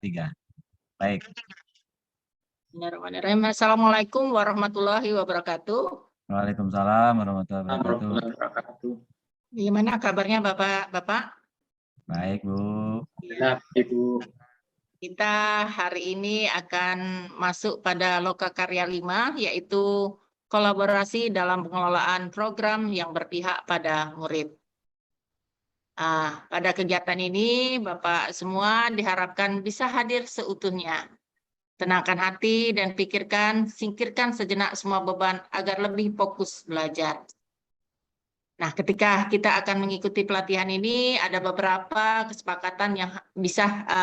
3. Baik. Assalamualaikum warahmatullahi wabarakatuh. Waalaikumsalam warahmatullahi wabarakatuh. Gimana kabarnya Bapak-Bapak? Baik, Bu. Enak, Ibu. Kita hari ini akan masuk pada Lokakarya 5, yaitu kolaborasi dalam pengelolaan program yang berpihak pada murid. Pada kegiatan ini, Bapak semua diharapkan bisa hadir seutuhnya. Tenangkan hati dan pikirkan, singkirkan sejenak semua beban agar lebih fokus belajar. Nah, ketika kita akan mengikuti pelatihan ini, ada beberapa kesepakatan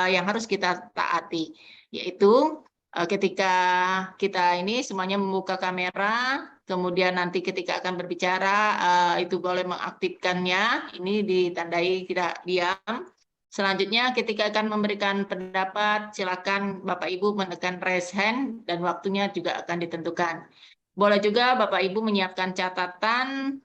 yang harus kita taati, yaitu ketika kita ini semuanya membuka kamera, kemudian nanti ketika akan berbicara itu boleh mengaktifkannya, ini ditandai tidak diam. Selanjutnya ketika akan memberikan pendapat, silakan Bapak Ibu menekan raise hand dan waktunya juga akan ditentukan. Boleh juga Bapak Ibu menyiapkan catatan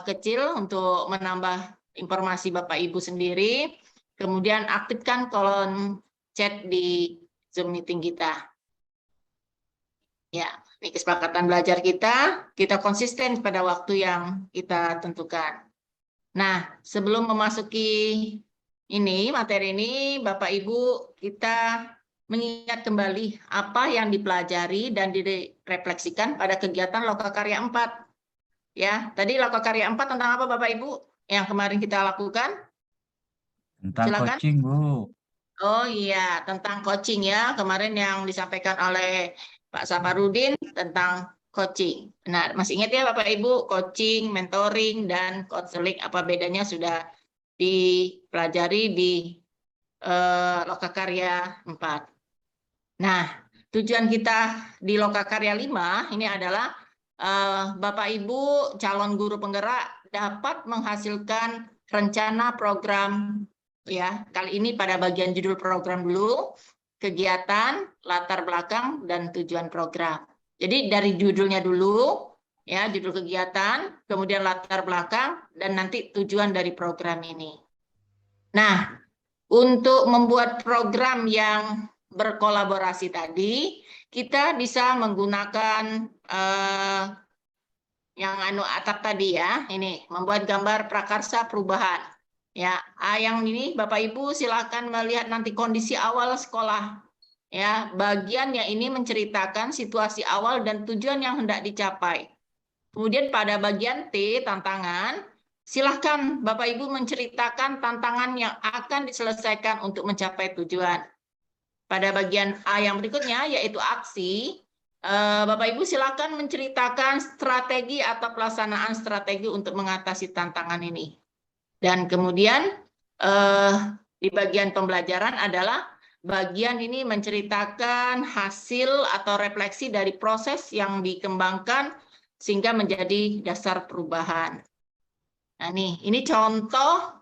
kecil untuk menambah informasi Bapak Ibu sendiri. Kemudian aktifkan kolom chat di Zoom meeting kita. Ya, ini kesepakatan belajar kita konsisten pada waktu yang kita tentukan. Nah, sebelum memasuki materi ini, Bapak Ibu, kita mengingat kembali apa yang dipelajari dan direfleksikan pada kegiatan Lokakarya 4. Ya, tadi Lokakarya 4 tentang apa Bapak Ibu yang kemarin kita lakukan? Tentang Silakan. coaching, Bu. Oh iya, tentang coaching ya. Kemarin yang disampaikan oleh Pak Safarudin tentang coaching. Nah, masih ingat ya Bapak Ibu, coaching, mentoring, dan konseling apa bedanya sudah dipelajari di Lokakarya 4. Nah, tujuan kita di Lokakarya 5 ini adalah Bapak Ibu calon guru penggerak dapat menghasilkan rencana program ya. Kali ini pada bagian judul program dulu, kegiatan, latar belakang dan tujuan program. Jadi dari judulnya dulu ya, judul kegiatan, kemudian latar belakang dan nanti tujuan dari program ini. Nah, untuk membuat program yang berkolaborasi tadi, kita bisa menggunakan yang atap tadi ya, ini membuat gambar prakarsa perubahan. Ya, yang ini Bapak Ibu silakan melihat nanti kondisi awal sekolah. Ya, bagian yang ini menceritakan situasi awal dan tujuan yang hendak dicapai. Kemudian pada bagian T, tantangan, silahkan Bapak Ibu menceritakan tantangan yang akan diselesaikan untuk mencapai tujuan. Pada bagian A yang berikutnya, yaitu aksi, Bapak Ibu silakan menceritakan strategi atau pelaksanaan strategi untuk mengatasi tantangan ini. Dan kemudian di bagian pembelajaran adalah bagian ini menceritakan hasil atau refleksi dari proses yang dikembangkan sehingga menjadi dasar perubahan. Nah, ini contoh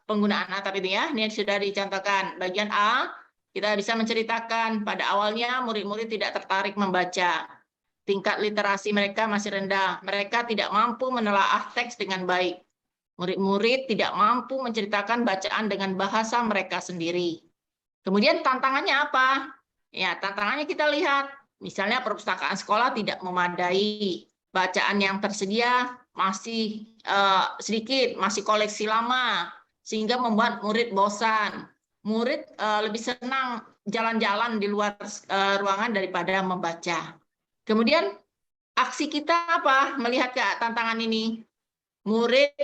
penggunaan atap ini ya. Ini sudah dicontohkan. Bagian A, kita bisa menceritakan pada awalnya murid-murid tidak tertarik membaca. Tingkat literasi mereka masih rendah. Mereka tidak mampu menelaah teks dengan baik. Murid-murid tidak mampu menceritakan bacaan dengan bahasa mereka sendiri. Kemudian tantangannya apa? Ya, tantangannya kita lihat. Misalnya perpustakaan sekolah tidak memadai. Bacaan yang tersedia masih sedikit, masih koleksi lama, sehingga membuat murid bosan. Murid lebih senang jalan-jalan di luar ruangan daripada membaca. Kemudian aksi kita apa melihat ke tantangan ini? Murid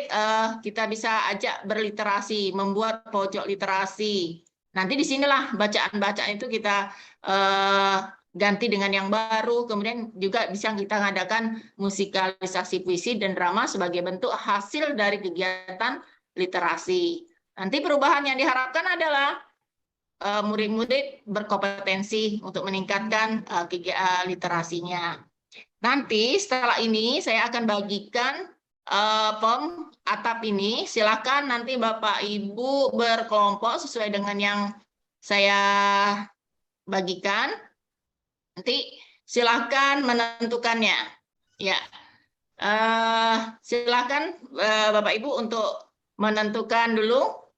kita bisa ajak berliterasi, membuat pojok literasi. Nanti disinilah bacaan-bacaan itu kita ganti dengan yang baru, kemudian juga bisa kita ngadakan musikalisasi puisi dan drama sebagai bentuk hasil dari kegiatan literasi. Nanti perubahan yang diharapkan adalah murid-murid berkompetensi untuk meningkatkan literasinya. Nanti setelah ini saya akan bagikan atap ini. Silakan nanti Bapak Ibu berkelompok sesuai dengan yang saya bagikan. Nanti silakan menentukannya. Ya, silakan Bapak Ibu untuk menentukan dulu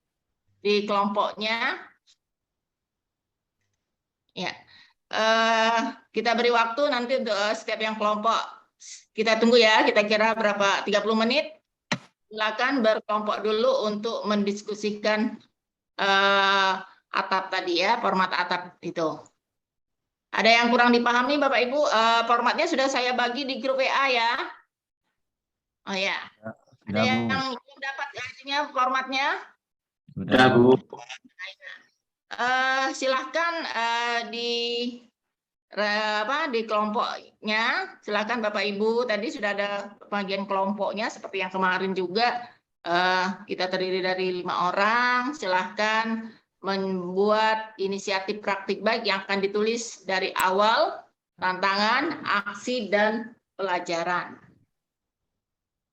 di kelompoknya. Ya, kita beri waktu nanti untuk setiap yang kelompok. Kita tunggu ya, kita kira berapa? 30 menit. Silakan berkelompok dulu untuk mendiskusikan atap tadi ya, format atap itu. Ada yang kurang dipahami Bapak Ibu? Formatnya sudah saya bagi di grup WA ya. Oh ya. Ada Sudah, Bu. yang belum dapat artinya formatnya? Sudah, Sudah, Bu. Silahkan di kelompoknya, silakan Bapak Ibu, tadi sudah ada bagian kelompoknya seperti yang kemarin juga, kita terdiri dari 5 orang, silahkan membuat inisiatif praktik baik yang akan ditulis dari awal, tantangan, aksi, dan pelajaran.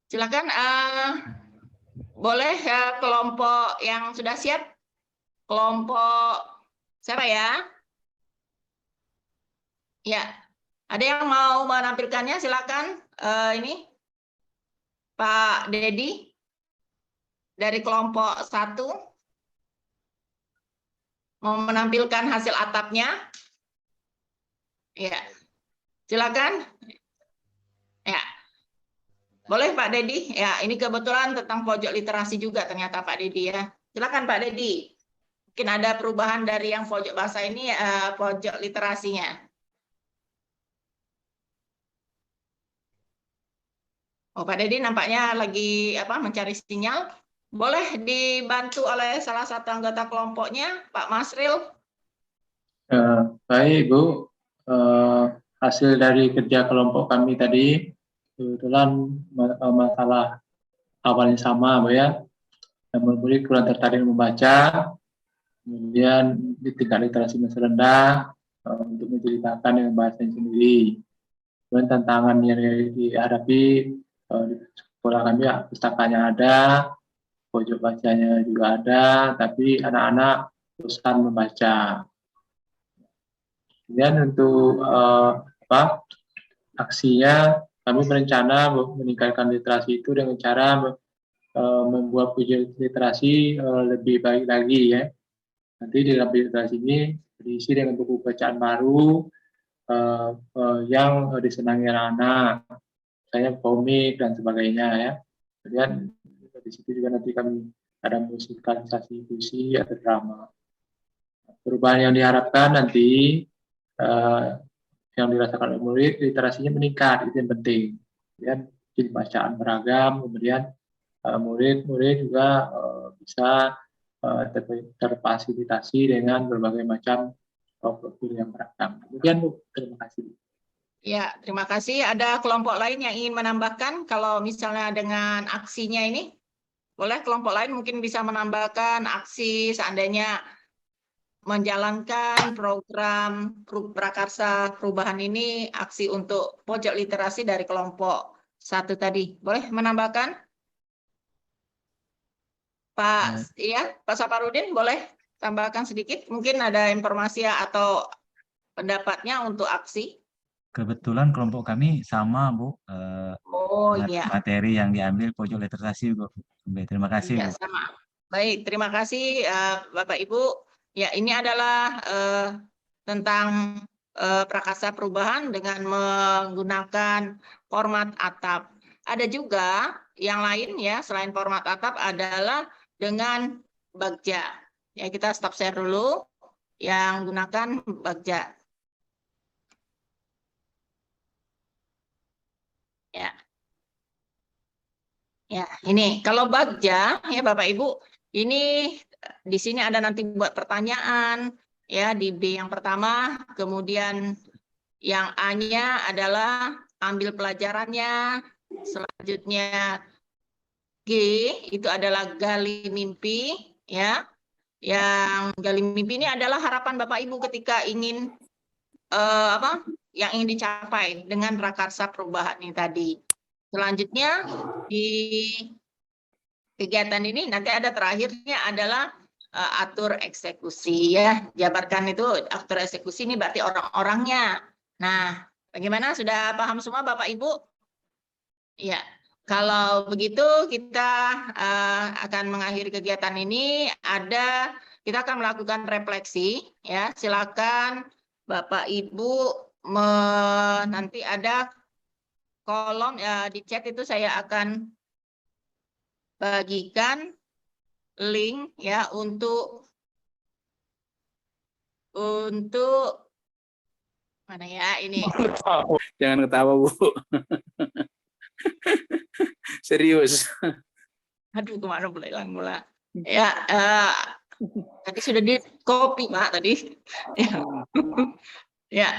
Silakan, boleh kelompok yang sudah siap, kelompok siapa ya? Ya, ada yang mau menampilkannya? Silakan. Ini Pak Dedi dari kelompok 1 mau menampilkan hasil atapnya. Ya, silakan. Ya, boleh Pak Dedi. Ya, ini kebetulan tentang pojok literasi juga ternyata Pak Dedi ya. Silakan Pak Dedi. Mungkin ada perubahan dari yang pojok bahasa ini, pojok literasinya. Oh, Pak Dedi nampaknya lagi mencari sinyal. Boleh dibantu oleh salah satu anggota kelompoknya, Pak Masril. Baik, Bu. Hasil dari kerja kelompok kami tadi, kebetulan masalah awalnya sama, Bu ya. Murid kurang tertarik membaca, kemudian di tingkat literasi masih rendah untuk menceritakan dengan bahasanya sendiri. Kemudian tantangan yang dihadapi di sekolah kami, pustakanya ada, pojok bacanya juga ada, tapi anak-anak bosan membaca. Kemudian untuk aksinya, kami berencana meningkatkan literasi itu dengan cara membuat pojok literasi lebih baik lagi ya. Nanti di dalam literasi ini diisi dengan buku bacaan baru yang disenangi anak-anak, misalnya komik dan sebagainya ya. Kemudian di situ juga nanti kami ada musikalisasi puisi atau drama. Perubahan yang diharapkan nanti yang dirasakan oleh murid, literasinya meningkat, itu yang penting. Kemudian bacaan beragam, kemudian murid-murid juga bisa terfasilitasi dengan berbagai macam profil yang beragam. Kemudian Bu, terima kasih. Ya, terima kasih. Ada kelompok lain yang ingin menambahkan kalau misalnya dengan aksinya ini? Boleh kelompok lain mungkin bisa menambahkan aksi seandainya menjalankan program prakarsa perubahan ini, aksi untuk pojok literasi dari kelompok 1 tadi. Boleh menambahkan? Pak, ya, Pak Saparudin boleh tambahkan sedikit? Mungkin ada informasi atau pendapatnya untuk aksi? Kebetulan kelompok kami sama, Bu. Oh iya. Materi yang diambil pojok literasi, Bu. Terima kasih, Ya, Bu. sama. Baik, terima kasih Bapak Ibu. Ya, ini adalah tentang prakarsa perubahan dengan menggunakan format atap. Ada juga yang lain ya, selain format atap adalah dengan bagja. Ya, kita stop share dulu yang gunakan bagja. Ya. Ya, ini kalau bagja ya Bapak Ibu, ini di sini ada nanti buat pertanyaan ya di B yang pertama, kemudian yang A-nya adalah ambil pelajarannya, selanjutnya G itu adalah gali mimpi ya. Yang gali mimpi ini adalah harapan Bapak Ibu ketika ingin yang ingin dicapai dengan prakarsa perubahan ini tadi. Selanjutnya di kegiatan ini nanti ada terakhirnya adalah atur eksekusi ya. Jabarkan itu atur eksekusi ini berarti orang-orangnya. Nah, bagaimana sudah paham semua Bapak Ibu? Ya. Kalau begitu kita akan mengakhiri kegiatan ini, kita akan melakukan refleksi ya. Silakan Bapak Ibu nanti ada kolom ya di chat itu saya akan bagikan link ya untuk mana ya ini. Jangan ketawa, Bu. Serius. Aduh, kemana mula. Ya, tadi sudah di copy Pak tadi. Ya,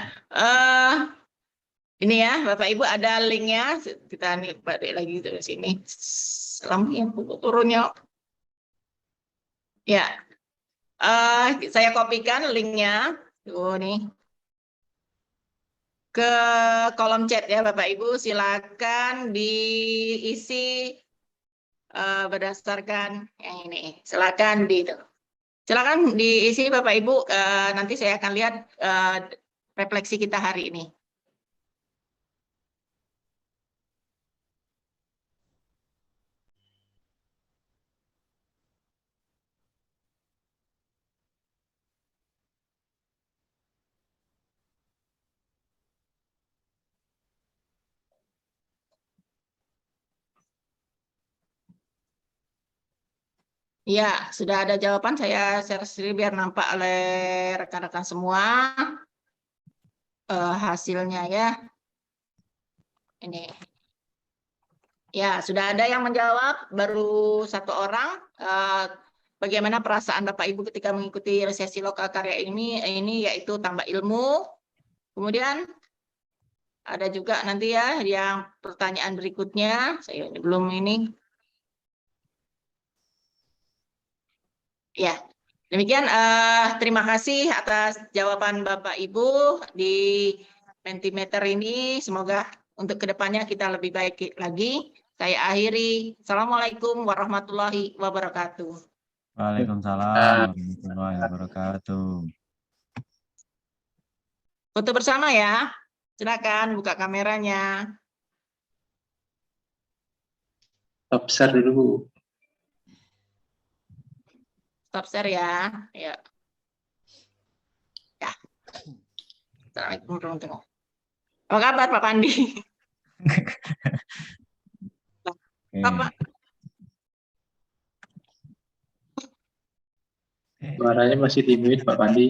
ini ya Bapak Ibu ada linknya. Kita nih balik lagi dari sini. Lampunya turunnya. Ya, saya kopikan linknya. Tuh nih. Ke kolom chat ya Bapak Ibu. Silakan diisi berdasarkan yang ini. Silakan diisi Bapak Ibu. Nanti saya akan lihat refleksi kita hari ini. Ya, sudah ada jawaban. Saya share sendiri biar nampak oleh rekan-rekan semua hasilnya ya. Ini. Ya, sudah ada yang menjawab, baru 1 orang. Bagaimana perasaan Bapak Ibu ketika mengikuti resesi lokal karya ini? Ini yaitu tambah ilmu. Kemudian ada juga nanti ya yang pertanyaan berikutnya. Saya belum ini. Ya, demikian terima kasih atas jawaban Bapak Ibu di Mentimeter ini. Semoga untuk kedepannya kita lebih baik lagi. Saya akhiri. Assalamualaikum warahmatullahi wabarakatuh. Waalaikumsalam warahmatullahi wabarakatuh. Foto bersama ya. Silakan buka kameranya. Stop share dulu. Stop share ya. Ya. Ya. Assalamualaikum warahmatullahi wabarakatuh. Apa kabar Pak Pandi? Apa? Suaranya masih di mute Pak Pandi.